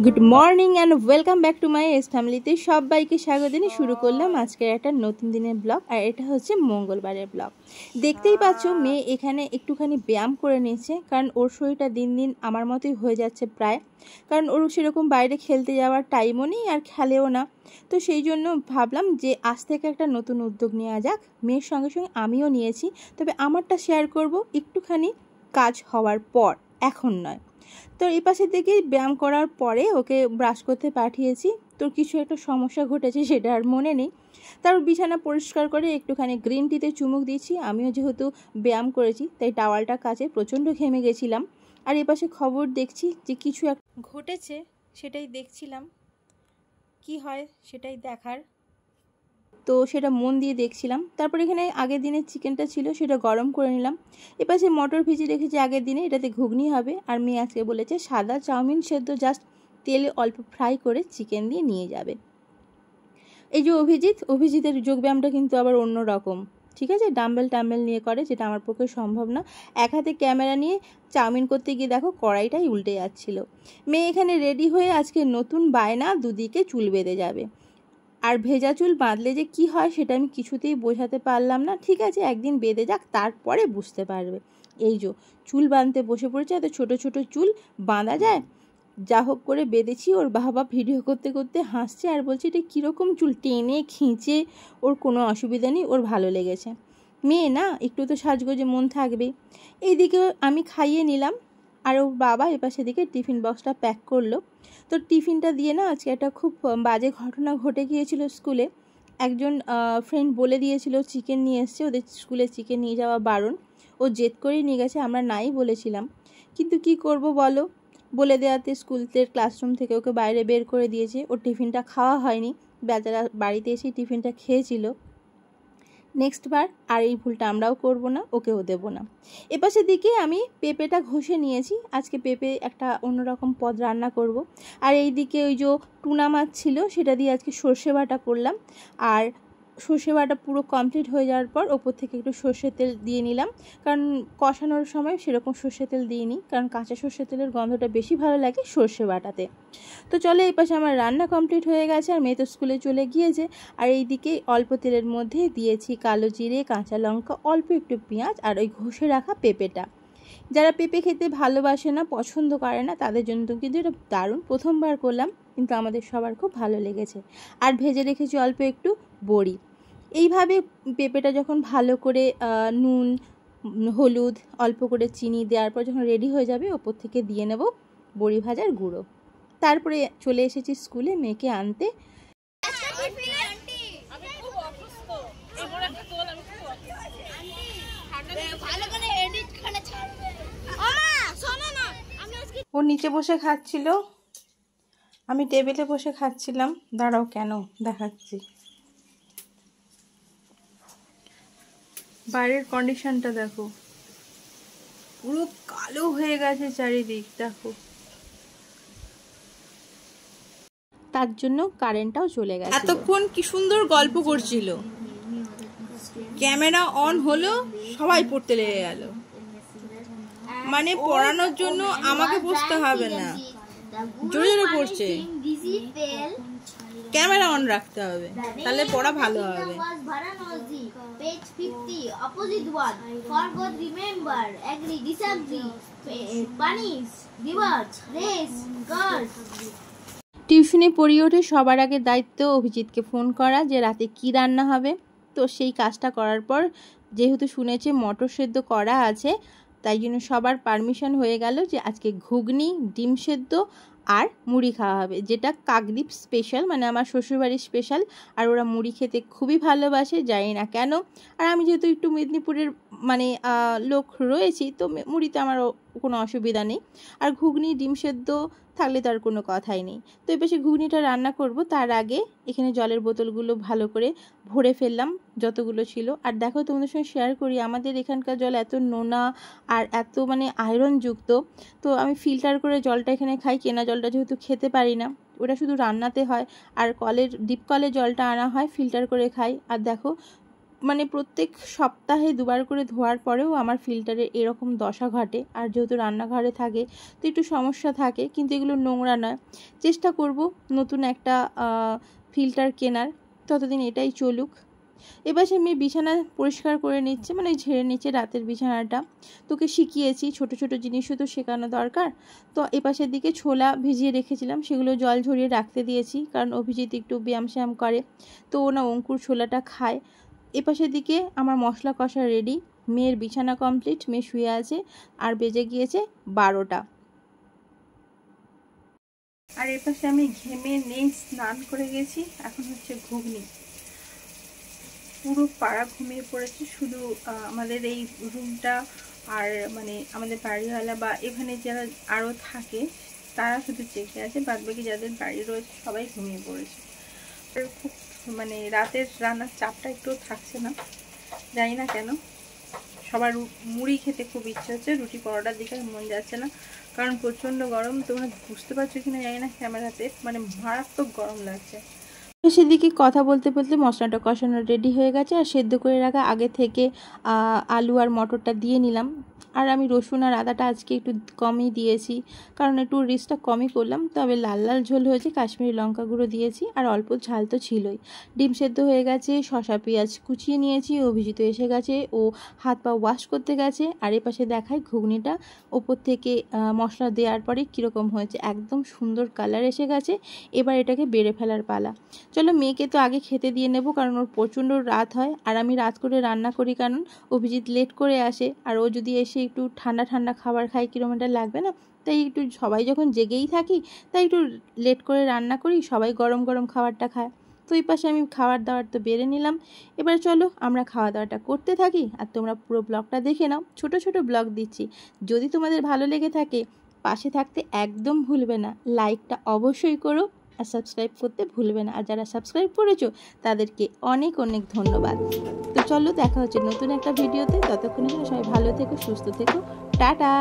Good morning and welcome back to my S ফ্যামিলিতে সবাইকে স্বাগত জানিয়ে শুরু করলাম আজকের একটা নতুন দিনের ব্লগ। আর এটা হচ্ছে মঙ্গলবারের ব্লগ। দেখতেই পাচ্ছ মেয়ে এখানে একটুখানি ব্যায়াম করে নিয়েছে, কারণ ওর শরীরটা দিন দিন আমার মতোই হয়ে যাচ্ছে প্রায়, কারণ ওর সেরকম বাইরে খেলতে যাওয়ার টাইমও নেই আর খেলেও না। তো সেই জন্য ভাবলাম যে আজ থেকে একটা নতুন উদ্যোগ নেওয়া যাক। মেয়ের সঙ্গে সঙ্গে আমিও নিয়েছি, তবে আমারটা শেয়ার করব একটুখানি কাজ হওয়ার পর, এখন নয়। তো এই পাশের দিকে ব্যায়াম করার পরে ওকে ব্রাশ করতে পাঠিয়েছি। তোর কিছু একটা সমস্যা ঘটেছে, সেটা আর মনে নেই। তারপর বিছানা পরিষ্কার করে একটুখানি গ্রিন টিতে চুমুক দিয়েছি। আমিও যেহেতু ব্যায়াম করেছি তাই টাওয়ালটা কাচে প্রচণ্ড ঘেমে গেছিলাম। আর এই পাশে খবর দেখছি যে কিছু একটা ঘটেছে, সেটাই দেখছিলাম। কি হয় সেটাই দেখার, তো সেটা মন দিয়ে দেখছিলাম। তারপর এখানে আগের দিনের চিকেনটা ছিল, সেটা গরম করে নিলাম। এপাশে মটর ভিজিয়ে রেখেছি আগের দিনে, এটাতে ঘুগনি হবে। আর মেয়ে আজকে বলেছে সাদা চাউমিন সেদ্ধ জাস্ট তেলে অল্প ফ্রাই করে চিকেন দিয়ে নিয়ে যাবে। এই যে অভিজিতের যোগব্যায়ামটা কিন্তু আবার অন্য রকম, ঠিক আছে, ডাম্বেল টাম্বেল নিয়ে করে, যেটা আমার পক্ষে সম্ভব না। এক হাতে ক্যামেরা নিয়ে চাউমিন করতে গিয়ে দেখো কড়াইটাই উল্টে যাচ্ছিল। মেয়ে এখানে রেডি হয়ে আজকে নতুন বায়না, দুদিকে চুল বেঁধে যাবে। আর ভেজা চুল বাঁধলে যে কি হয় সেটা আমি কিছুতেই বোঝাতে পারলাম না। ঠিক আছে, একদিন বেঁধে যাক, তারপরে বুঝতে পারবে। এই যে চুল বাঁধতে বসে পড়েছে, এত ছোট ছোট চুল বাঁধা যায়? যা হোক করে বেঁধেছি। ওর বাবা ভিডিও করতে করতে হাসছে আর বলছে এটা কীরকম চুল, টেনে খিঁচে। ওর কোনো অসুবিধা নেই, ওর ভালো লেগেছে। মেয়ে না, একটু তো সাজগোজে মন থাকবেই। এইদিকে আমি খাইয়ে নিলাম, আর ওর বাবা এপাশে দিকে টিফিন বক্সটা প্যাক করলো। তো টিফিনটা দিয়ে না আজকে একটা খুব বাজে ঘটনা ঘটে গিয়েছিল স্কুলে। একজন ফ্রেন্ড বলে দিয়েছিল চিকেন নিয়ে এসছে, ওদের স্কুলে চিকেন নিয়ে যাওয়া বারণ। ও জেদ করেই নিয়ে গেছে, আমরা নাই বলেছিলাম। কিন্তু কি করব বলো, বলে দেওয়াতে স্কুলের ক্লাসরুম থেকে ওকে বাইরে বের করে দিয়েছে। ওর টিফিনটা খাওয়া হয়নি, বেচারা বাড়িতে এসে টিফিনটা খেয়েছিল। নেক্সট বার আর এই ভুলটা আমরাও করব না, ওকেও দেবো না। এপাশের দিকে আমি পেঁপেটা ঘষে নিয়েছি। আজকে পেঁপে একটা অন্যরকম পদ রান্না করব। আর এই দিকে ওই যে টুনা মাছ ছিল, সেটা দিয়ে আজকে সর্ষে বাটা করলাম। আর সর্ষে বাটা পুরো কমপ্লিট হয়ে যাওয়ার পর ওপর থেকে একটু সর্ষের তেল দিয়ে নিলাম, কারণ কষানোর সময় সেরকম সর্ষে তেল দিইনি, কারণ কাঁচা সর্ষে তেলের গন্ধটা বেশি ভালো লাগে সর্ষে বাটাতে। তো চলে, এই পাশে আমার রান্না কমপ্লিট হয়ে গেছে, আর মেয়ে তো স্কুলে চলে গিয়েছে। আর এইদিকে অল্প তেলের মধ্যে দিয়েছি কালো জিরে, কাঁচা লঙ্কা, অল্প একটু পেঁয়াজ, আর ওই ঘষে রাখা পেঁপেটা। যারা পেঁপে খেতে ভালোবাসে না, পছন্দ করে না, তাদের জন্য কিন্তু এটা দারুণ। প্রথমবার করলাম, কিন্তু আমাদের সবার খুব ভালো লেগেছে। আর ভেজে রেখেছি অল্প একটু বড়ি। এইভাবে পেঁপেটা যখন ভালো করে নুন, হলুদ, অল্প করে চিনি দেওয়ার পর যখন রেডি হয়ে যাবে, ওপর থেকে দিয়ে নেব বড়ি ভাজার গুঁড়ো। তারপরে চলে এসেছি স্কুলে মেয়েকে আনতে। ও নিচে বসে খাচ্ছিল, আমি টেবিলে বসে খাচ্ছিলাম। দাঁড়াও, কেন দেখাচ্ছি। বাইরের কন্ডিশনটা দেখো, পুরো কালো হয়ে গেছে চারিদিক, দেখো। তার জন্য কারেন্টটাও চলে গেছে। এতক্ষণ কি সুন্দর গল্প করছিল, ক্যামেরা অন হলো, সবাই পড়তে লেগে গেল। মানে পড়ানোর জন্য আমাকে বসতে হবে না, জোরে জোরে পড়ছে। ক্যামেরা অন রাখতে হবে, তাহলে পড়া ভালো হবে। টিউশনে পড়িয়ে ওঠে সবার আগে দায়িত্ব অভিজিৎকে ফোন করা যে রাতে কি রান্না হবে। তো সেই কাজটা করার পর যেহেতু শুনেছে মটর সেদ্ধ করা আছে, তাই জন্য সবার পারমিশন হয়ে গেল যে আজকে ঘুগনি, ডিম সেদ্ধ আর মুড়ি খাওয়া হবে, যেটা কাকদ্বীপ স্পেশাল, মানে আমার শ্বশুরবাড়ির স্পেশাল। আর ওরা মুড়ি খেতে খুবই ভালোবাসে, জানি না কেন। আর আমি যেহেতু একটু মেদিনীপুরের মানে লোক রয়েছি, তো মুড়িতে আমার কোনো অসুবিধা নেই। আর ঘুগনি, ডিম সেদ্ধ থাকলে তার কোনো কথাই নেই। তো এবার সে ঘুগনিটা রান্না করব, তার আগে এখানে জলের বোতলগুলো ভালো করে ভরে ফেললাম যতগুলো ছিল। আর দেখো, তোমাদের সঙ্গে শেয়ার করি, আমাদের এখানকার জল এত নোনা আর এত মানে আয়রনযুক্ত। তো আমি ফিল্টার করে জলটা এখানে খাই, কেনা জলটা যেহেতু খেতে পারি না, ওটা শুধু রান্নাতে হয়। আর ডিপ কলের জলটা আনা হয়, ফিল্টার করে খাই। আর দেখো মানে প্রত্যেক সপ্তাহে দুবার করে ধোয়ার পরেও আমার ফিল্টারে এরকম দশা ঘটে। আর যেহেতু রান্নাঘরে থাকে তো একটু সমস্যা থাকে, কিন্তু এগুলো নোংরা নয়। চেষ্টা করব নতুন একটা ফিল্টার কেনার, ততদিন এটাই চলুক। এবার সে মেয়ে বিছানা পরিষ্কার করে নিচ্ছে, মানে ঝেড়ে নিচ্ছে রাতের বিছানাটা। তোকে শিখিয়েছি ছোট ছোট জিনিসও তো শেখানো দরকার। তো এপাশের দিকে ছোলা ভিজিয়ে রেখেছিলাম, সেগুলো জল ঝরিয়ে রাখতে দিয়েছি, কারণ অভিজিৎ একটু ব্যায়াম শ্যাম করে তো ও না অঙ্কুর ছোলাটা খায়। এপাশের দিকে আমার মশলা কষা রেডি, মেয়ের বিছানা কমপ্লিট, মেয়ে শুয়ে আছে, আর বেজে গিয়েছে 12টা। আর এপাশে আমি ঘেমে নেই, স্নান করে গেছি, এখন হচ্ছে ঘুগনি। পুরো পাড়া ঘুমিয়ে পড়েছে, শুধু আমাদের এই রুমটা আর মানে আমাদের বাড়িওয়ালা বা এখানে যারা আরও থাকে তারা শুধু জেগে আছে, বাদবাকি যাদের বাড়ি রয়েছে সবাই ঘুমিয়ে পড়েছে। খুব মানে রাতের রান্নার চাপটা একটু থাকছে না, জানি না কেন। সবার মুড়ি খেতে খুব ইচ্ছে হচ্ছে, রুটি পরোটার দিকে মন যাচ্ছে না, কারণ প্রচণ্ড গরম। তোমরা বুঝতে পারছো কিনা জানি না, ক্যামেরাতে মানে মারাত্মক গরম লাগছে। সেদিকে কথা বলতে বলতে মশলাটা কষানো রেডি হয়ে গেছে, আর সেদ্ধ করে রাখা আগে থেকে আলু আর মটরটা দিয়ে নিলাম। আর আমি রসুন আর আদাটা আজকে একটু কমই দিয়েছি, কারণ একটু রিচটা কমই করলাম। তবে লাল লাল ঝোল হয়েছে, কাশ্মীরি লঙ্কা গুঁড়ো দিয়েছি, আর অল্প ঝাল তো ছিলই। ডিম সেদ্ধ হয়ে গেছে, শসা পেঁয়াজ কুচিয়ে নিয়েছি, অভিজিৎ এসে গেছে, ও হাত পা ওয়াশ করতে গেছে। আর এপাশে দেখাই ঘুগনিটা ওপর থেকে মশলা দেওয়ার পরে কীরকম হয়েছে, একদম সুন্দর কালার এসে গেছে। এবার এটাকে বেড়ে ফেলার পালা। চলো মেয়েকে তো আগে খেতে দিয়ে নেব, কারণ ওর প্রচণ্ড রাত হয়, আর আমি রাত করে রান্না করি, কারণ অভিজিৎ লেট করে আসে, আর ও যদি এসে একটু ঠান্ডা ঠান্ডা খাবার খায় কীরকম এটা লাগবে না। তাই একটু সবাই যখন জেগেই থাকি তাই একটু লেট করে রান্না করি, সবাই গরম গরম খাবারটা খায়। তো এই পাশে আমি খাবার দাবার তো বেড়ে নিলাম। এবার চলো আমরা খাওয়া দাওয়াটা করতে থাকি, আর তোমরা পুরো ব্লগটা দেখে নাও। ছোট ছোট ব্লগ দিচ্ছি, যদি তোমাদের ভালো লেগে থাকে পাশে থাকতে একদম ভুলবে না, লাইকটা অবশ্যই করো, আর সাবস্ক্রাইব করতে ভুলবে না। আর যারা সাবস্ক্রাইব করেছো তাদেরকে অনেক অনেক ধন্যবাদ। তো চলো দেখা হচ্ছে নতুন একটা ভিডিওতে, ততক্ষণে সবাই ভালো থেকো, সুস্থ থেকো, টাটা।